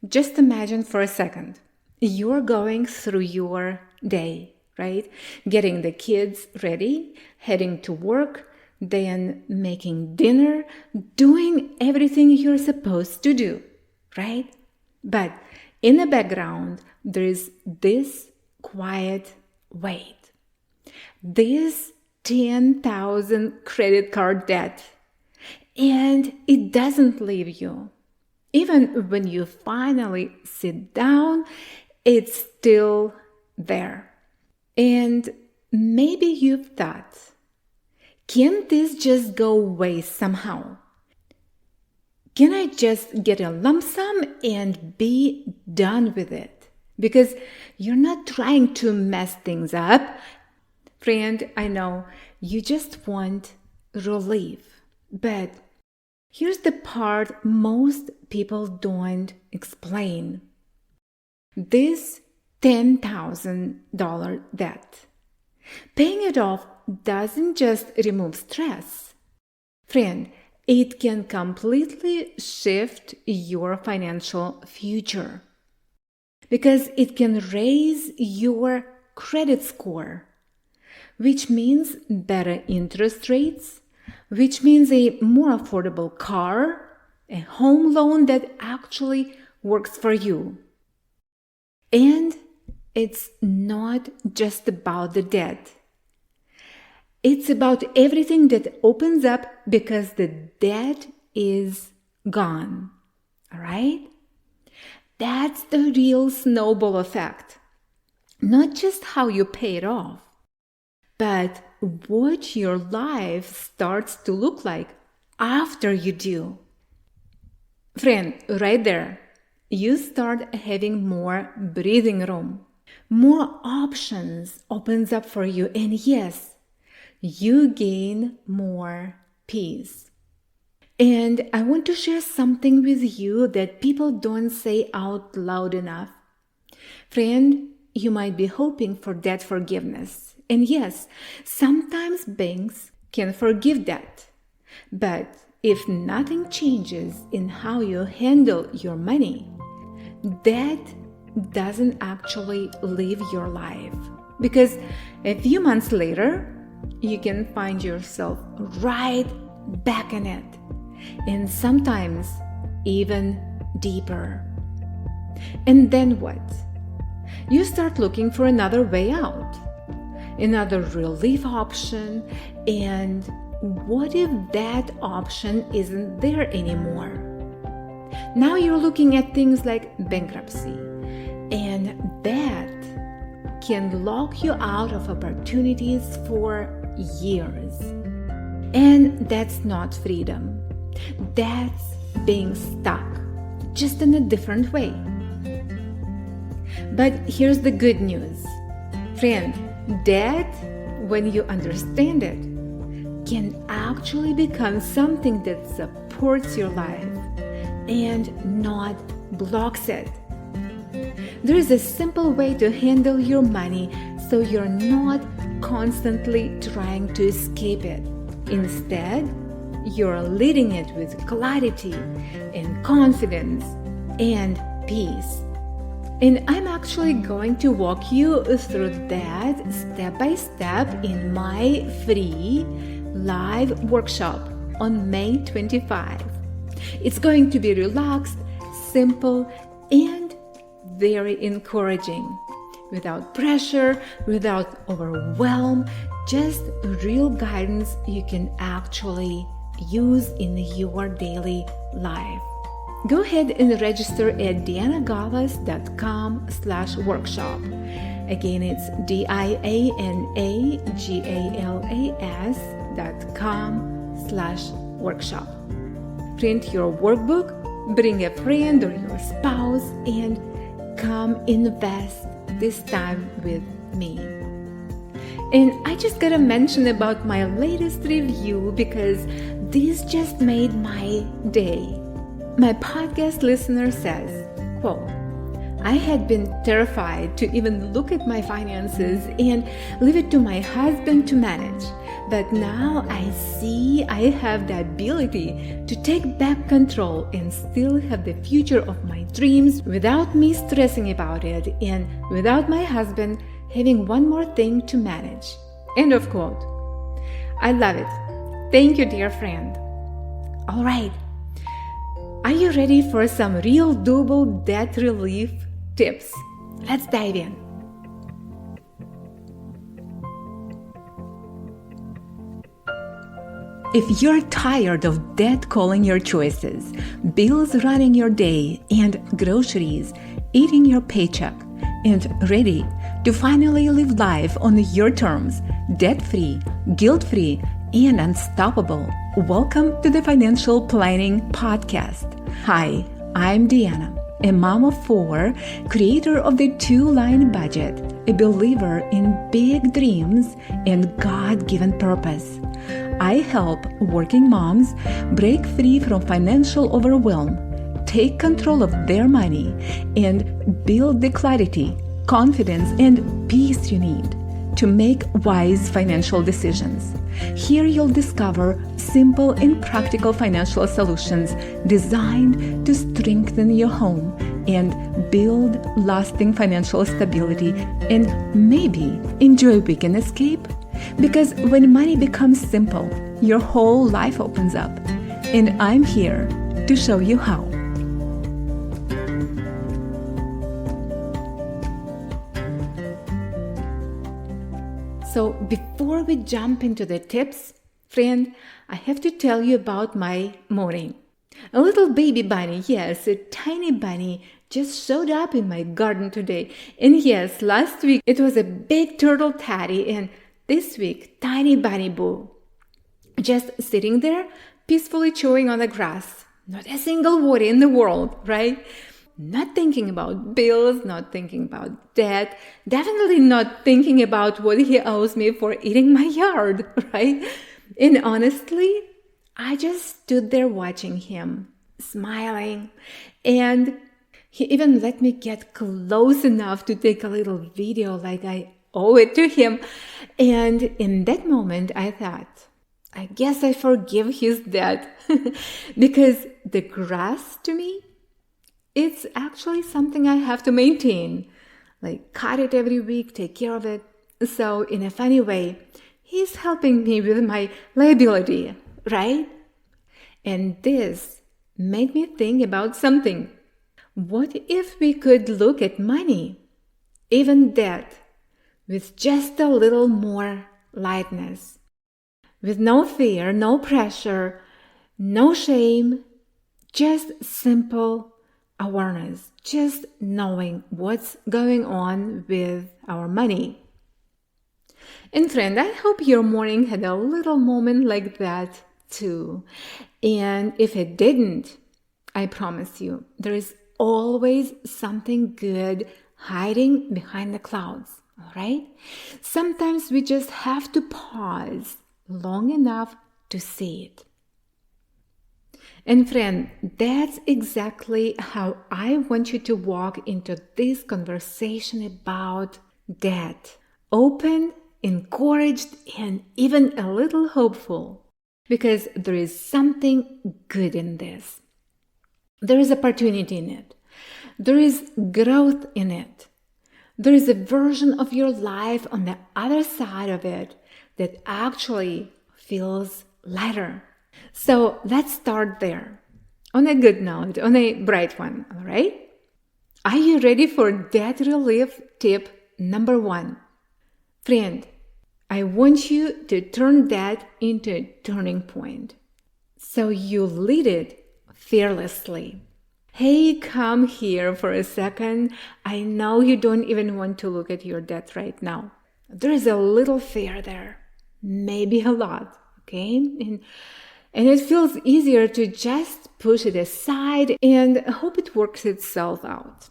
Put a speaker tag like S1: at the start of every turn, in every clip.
S1: Just imagine for a second, you're going through your day, right? Getting the kids ready, heading to work, then making dinner, doing everything you're supposed to do, right? But in the background, there is this quiet weight, this 10,000 credit card debt, and it doesn't leave you. Even when you finally sit down, it's still there. And maybe you've thought, can't this just go away somehow? Can I just get a lump sum and be done with it? Because you're not trying to mess things up. Friend, I know you just want relief. But here's the part most people don't explain. This $10,000 debt. Paying it off doesn't just remove stress. Friend, it can completely shift your financial future because it can raise your credit score, which means better interest rates, which means a more affordable car, a home loan that actually works for you. And it's not just about the debt. It's about everything that opens up because the debt is gone. All right? That's the real snowball effect. Not just how you pay it off, but what your life starts to look like after you do. Friend, right there, you start having more breathing room. More options opens up for you, and yes, you gain more peace. And I want to share something with you that people don't say out loud enough. Friend, you might be hoping for debt forgiveness. And yes, sometimes banks can forgive debt. But if nothing changes in how you handle your money, debt doesn't actually leave your life. Because a few months later, you can find yourself right back in it. And sometimes even deeper. And then what? You start looking for another way out, another relief option, and what if that option isn't there anymore? Now you're looking at things like bankruptcy, and that can lock you out of opportunities for years. And that's not freedom. That's being stuck, just in a different way. But here's the good news. Friend, debt, when you understand it, can actually become something that supports your life and not blocks it. There is a simple way to handle your money so you're not constantly trying to escape it. Instead, you're leading it with clarity and confidence and peace. And I'm actually going to walk you through that step by step in my free live workshop on May 25. It's going to be relaxed, simple, and very encouraging. Without pressure, without overwhelm, just real guidance you can actually use in your daily life. Go ahead and register at dianagalas.com/workshop. Again, it's dianagalas.com/workshop. Print your workbook, bring a friend or your spouse, and come invest this time with me. And I just gotta mention about my latest review because this just made my day. My podcast listener says, quote, I had been terrified to even look at my finances and leave it to my husband to manage. But now I see I have the ability to take back control and still have the future of my dreams without me stressing about it and without my husband having one more thing to manage. End of quote. I love it. Thank you, dear friend. All right. Are you ready for some real doable debt relief tips? Let's dive in. If you're tired of debt calling your choices, bills running your day, and groceries eating your paycheck, and ready to finally live life on your terms, debt-free, guilt-free, and unstoppable, welcome to the Financial Planning Podcast. Hi, I'm Deanna, a mom of 4, creator of the 2-line budget, a believer in big dreams and God-given purpose. I help working moms break free from financial overwhelm, take control of their money, and build the clarity, confidence, and peace you need to make wise financial decisions. Here you'll discover simple and practical financial solutions designed to strengthen your home and build lasting financial stability and maybe enjoy a weekend escape. Because when money becomes simple, your whole life opens up. And I'm here to show you how. So before we jump into the tips, friend, I have to tell you about my morning. A little baby bunny, yes, a tiny bunny, just showed up in my garden today. And yes, last week it was a big turtle tatty, and this week, tiny bunny boo. Just sitting there, peacefully chewing on the grass. Not a single worry in the world, right? Not thinking about bills, not thinking about debt, definitely not thinking about what he owes me for eating my yard, right? And honestly, I just stood there watching him, smiling, and he even let me get close enough to take a little video like I owe it to him. And in that moment, I thought, I guess I forgive his debt because the grass to me, it's actually something I have to maintain, like cut it every week, take care of it. So in a funny way, he's helping me with my liability, right? And this made me think about something. What if we could look at money, even debt, with just a little more lightness, with no fear, no pressure, no shame, just simple awareness, just knowing what's going on with our money. And friend, I hope your morning had a little moment like that too. And if it didn't, I promise you, there is always something good hiding behind the clouds. All right? Sometimes we just have to pause long enough to see it. And friend, that's exactly how I want you to walk into this conversation about debt. Open, encouraged, and even a little hopeful. Because there is something good in this. There is opportunity in it. There is growth in it. There is a version of your life on the other side of it that actually feels lighter. So let's start there. On a good note, on a bright one, all right? Are you ready for debt relief tip number 1? Friend, I want you to turn that into a turning point. So you lead it fearlessly. Hey, come here for a second. I know you don't even want to look at your debt right now. There is a little fear there, maybe a lot, okay? And it feels easier to just push it aside and hope it works itself out.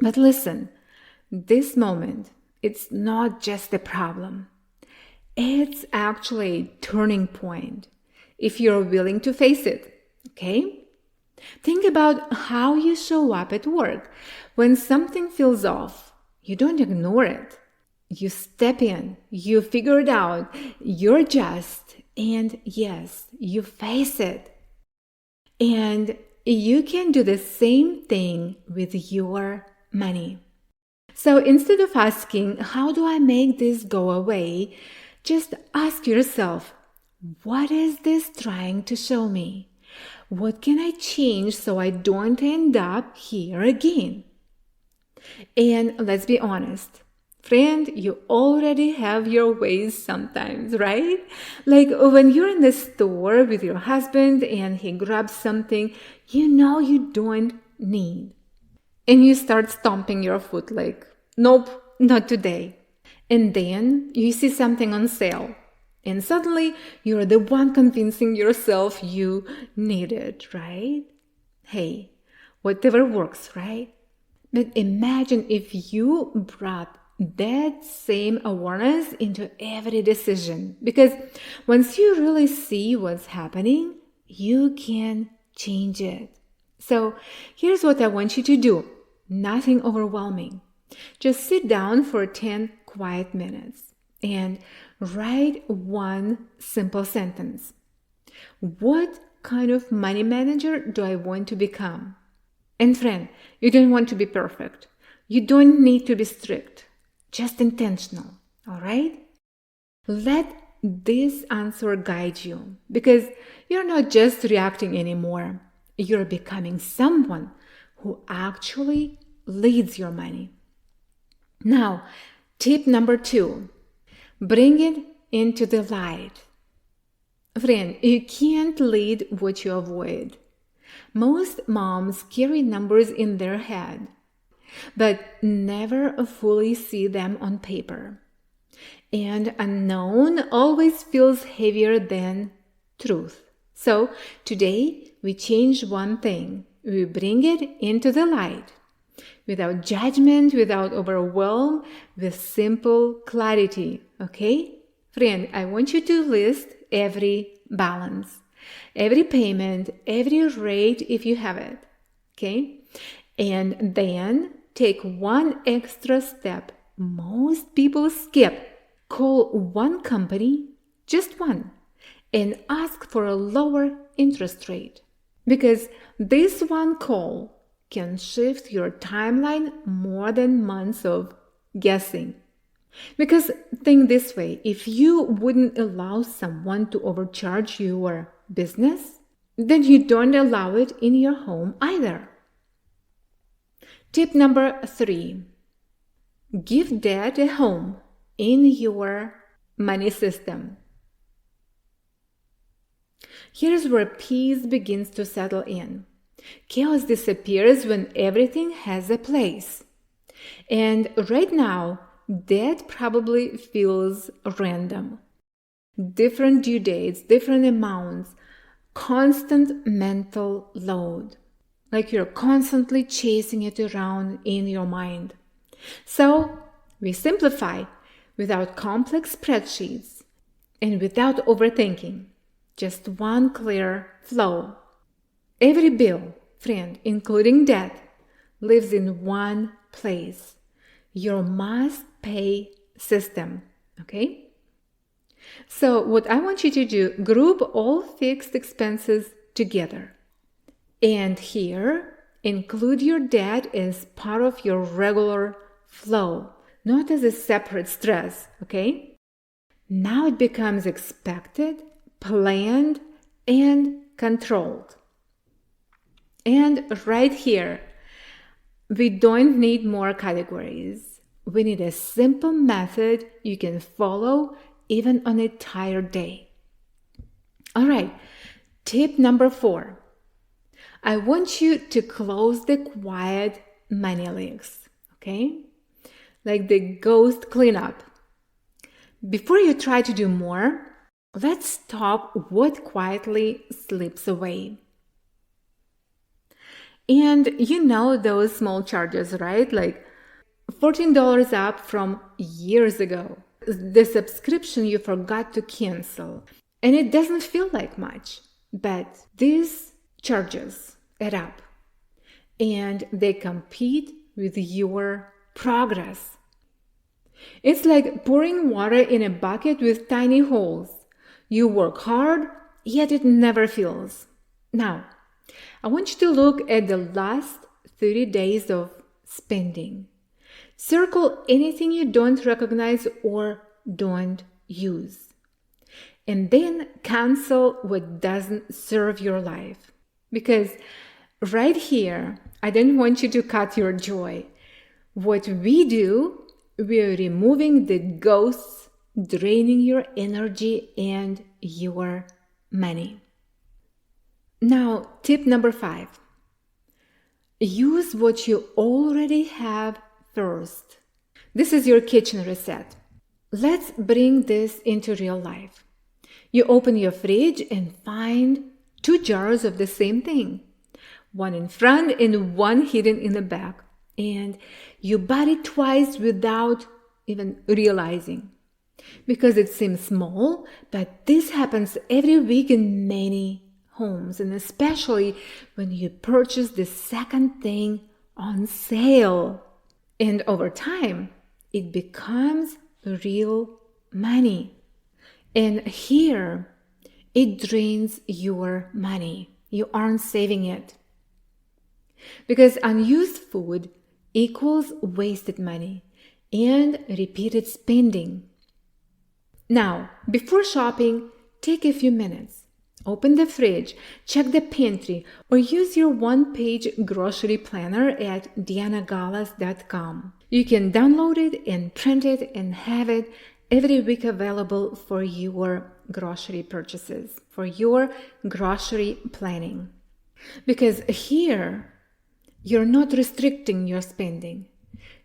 S1: But listen, this moment, it's not just a problem. It's actually a turning point if you're willing to face it, okay? Think about how you show up at work. When something feels off, you don't ignore it. You step in, you figure it out, you adjust, and yes, you face it. And you can do the same thing with your money. So instead of asking, how do I make this go away? Just ask yourself, what is this trying to show me? What can I change so I don't end up here again? And let's be honest, friend, you already have your ways sometimes, right? Like when you're in the store with your husband and he grabs something you don't need. And you start stomping your foot like, nope, not today. And then you see something on sale. And suddenly you're the one convincing yourself you need it, right? Hey, whatever works, right? But imagine if you brought that same awareness into every decision. Because once you really see what's happening, you can change it. So here's what I want you to do. Nothing overwhelming. Just sit down for 10 quiet minutes and write one simple sentence. What kind of money manager do I want to become? And friend, you don't want to be perfect. You don't need to be strict. Just intentional, all right? Let this answer guide you because you're not just reacting anymore. You're becoming someone who actually leads your money. Now, tip number 2, bring it into the light. Friend, you can't lead what you avoid. Most moms carry numbers in their head, but never fully see them on paper. And unknown always feels heavier than truth. So today we change one thing. We bring it into the light. Without judgment, without overwhelm, with simple clarity. Okay? Friend, I want you to list every balance, every payment, every rate if you have it. Okay? And then take one extra step most people skip. Call one company, just one, and ask for a lower interest rate. Because this one call can shift your timeline more than months of guessing. Because think this way, if you wouldn't allow someone to overcharge your business, then you don't allow it in your home either. Tip number 3, give that a home in your money system. Here's where peace begins to settle in. Chaos disappears when everything has a place. And right now, that probably feels random. Different due dates, different amounts, constant mental load. Like you're constantly chasing it around in your mind. So we simplify without complex spreadsheets and without overthinking. Just one clear flow. Every bill, friend, including debt, lives in one place. Your must-pay system, okay? So what I want you to do, group all fixed expenses together. And here, include your debt as part of your regular flow, not as a separate stress, okay? Now it becomes expected, planned, and controlled. And right here, we don't need more categories. We need a simple method you can follow even on a tired day. All right, tip number 4. I want you to close the quiet money leaks, okay? Like the ghost cleanup. Before you try to do more, let's stop what quietly slips away. And you know those small charges, right? Like $14 up from years ago. The subscription you forgot to cancel. And it doesn't feel like much. But these charges add up and they compete with your progress. It's like pouring water in a bucket with tiny holes. You work hard, yet it never fills. Now, I want you to look at the last 30 days of spending. Circle anything you don't recognize or don't use. And then cancel what doesn't serve your life. Because right here, I don't want you to cut your joy. What we do, we're removing the ghosts draining your energy and your money. Now, tip number 5. Use what you already have first. This is your kitchen reset. Let's bring this into real life. You open your fridge and find 2 jars of the same thing. One in front and one hidden in the back. And you buy it twice without even realizing. Because it seems small, but this happens every week in many homes, and especially when you purchase the second thing on sale. And over time, it becomes real money. And here, it drains your money. You aren't saving it. Because unused food equals wasted money and repeated spending. Now, before shopping, take a few minutes. Open the fridge, check the pantry, or use your one-page grocery planner at dianagalas.com. You can download it and print it and have it every week available for your grocery purchases, for your grocery planning. Because here, you're not restricting your spending.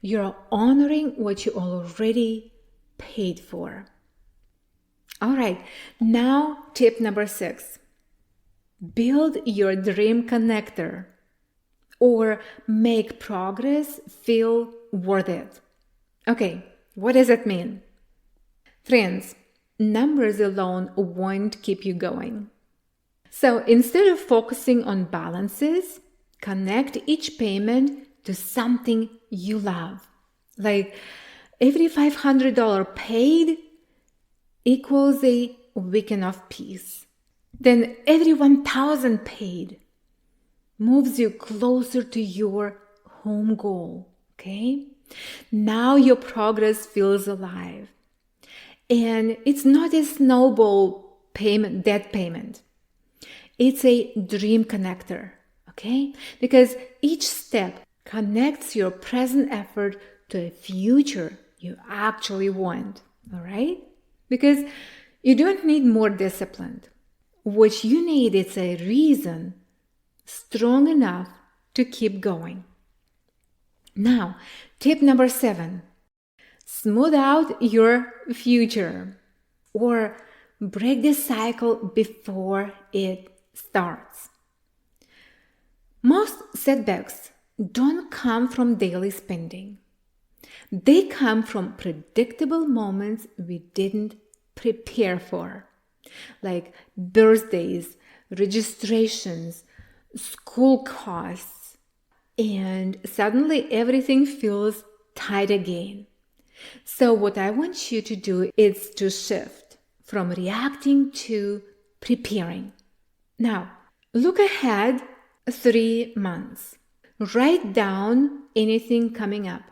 S1: You're honoring what you already paid for. All right, now tip number 6. Build your dream connector or make progress feel worth it. Okay, what does that mean? Friends, numbers alone won't keep you going. So instead of focusing on balances, connect each payment to something you love. Like every $500 paid equals a weekend of peace. Then every $1,000 paid moves you closer to your home goal. Okay? Now your progress feels alive. And it's not a snowball payment, debt payment. It's a dream connector. Okay? Because each step connects your present effort to a future you actually want. All right? Because you don't need more discipline. What you need is a reason strong enough to keep going. Now, tip number 7. Smooth out your future or break the cycle before it starts. Most setbacks don't come from daily spending. They come from predictable moments we didn't prepare for, like birthdays, registrations, school costs, and suddenly everything feels tight again. So what I want you to do is to shift from reacting to preparing. Now, look ahead 3 months. Write down anything coming up.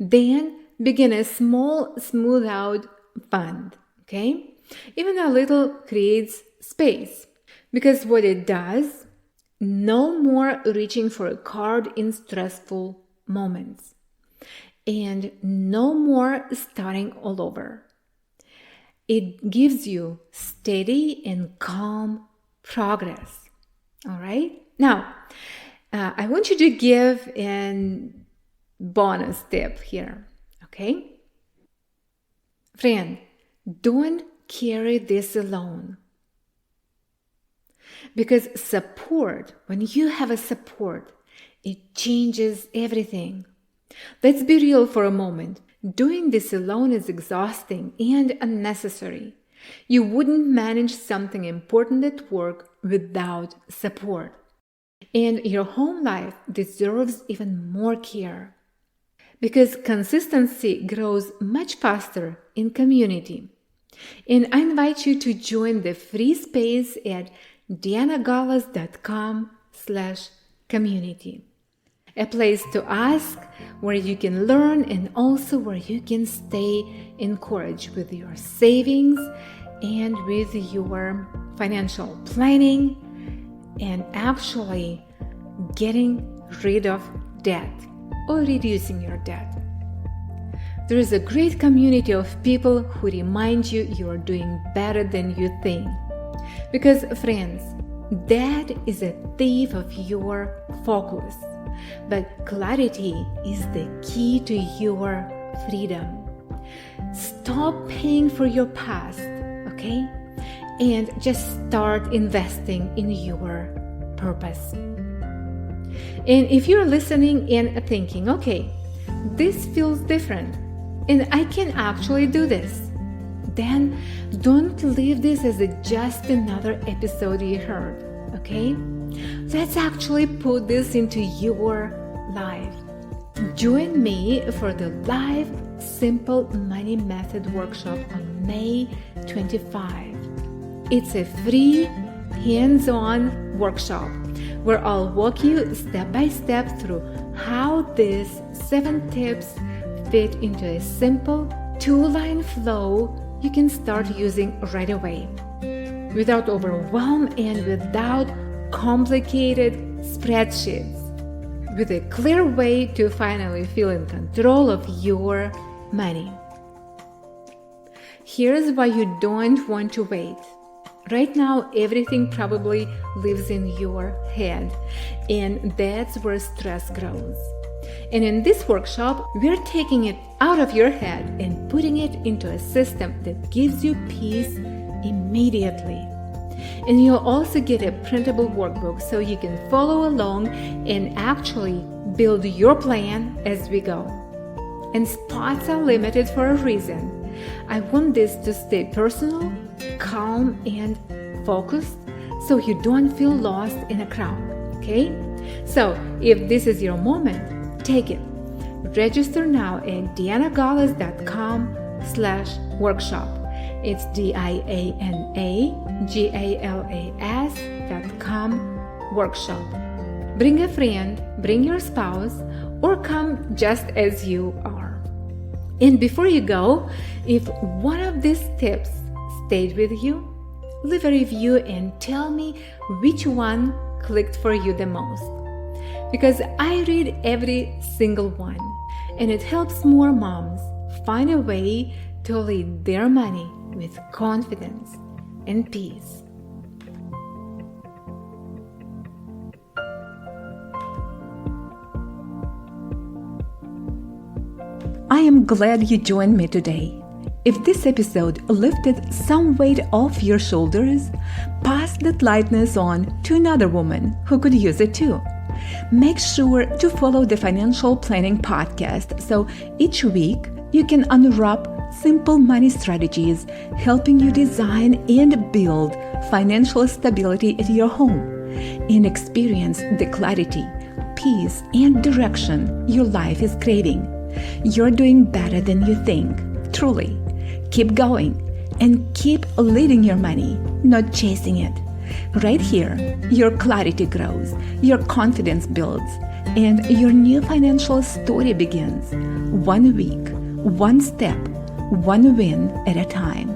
S1: Then begin a small, smooth out fund. Okay? Even a little creates space. Because what it does, no more reaching for a card in stressful moments. And no more starting all over. It gives you steady and calm progress. All right? Now, I want you to give a bonus tip here. Okay? Friend, don't carry this alone. Because support, when you have a support, it changes everything. Let's be real for a moment. Doing this alone is exhausting and unnecessary. You wouldn't manage something important at work without support. And your home life deserves even more care. Because consistency grows much faster in community. And I invite you to join the free space at dianagalas.com/community. A place to ask, where you can learn, and also where you can stay encouraged with your savings and with your financial planning and actually getting rid of debt or reducing your debt. There is a great community of people who remind you you're doing better than you think. Because, friends, debt is a thief of your focus, but clarity is the key to your freedom. Stop paying for your past, okay? And just start investing in your purpose. And if you're listening and thinking, okay, this feels different, and I can actually do this, then don't leave this as just another episode you heard, okay? Let's actually put this into your life. Join me for the live Simple Money Method workshop on May 25. It's a free, hands-on workshop where I'll walk you step by step through how these 7 tips fit into a simple 2-line flow you can start using right away, without overwhelm and without complicated spreadsheets, with a clear way to finally feel in control of your money. Here's why you don't want to wait. Right now, everything probably lives in your head, and that's where stress grows. And in this workshop, we're taking it out of your head and putting it into a system that gives you peace immediately. And you'll also get a printable workbook so you can follow along and actually build your plan as we go. And spots are limited for a reason. I want this to stay personal, calm, and focused so you don't feel lost in a crowd, okay? So if this is your moment, take it. Register now at dianagalas.com/workshop. It's dianagalas.com/workshop. Bring a friend, bring your spouse, or come just as you are. And before you go, if one of these tips stayed with you, leave a review and tell me which one clicked for you the most. Because I read every single one, and it helps more moms find a way to lead their money with confidence and peace. I am glad you joined me today. If this episode lifted some weight off your shoulders, pass that lightness on to another woman who could use it too. Make sure to follow the Financial Planning Podcast so each week you can unwrap simple money strategies helping you design and build financial stability at your home and experience the clarity, peace, and direction your life is craving. You're doing better than you think, truly. Keep going and keep leading your money, not chasing it. Right here, your clarity grows, your confidence builds, and your new financial story begins. 1 week, 1 step, 1 win at a time.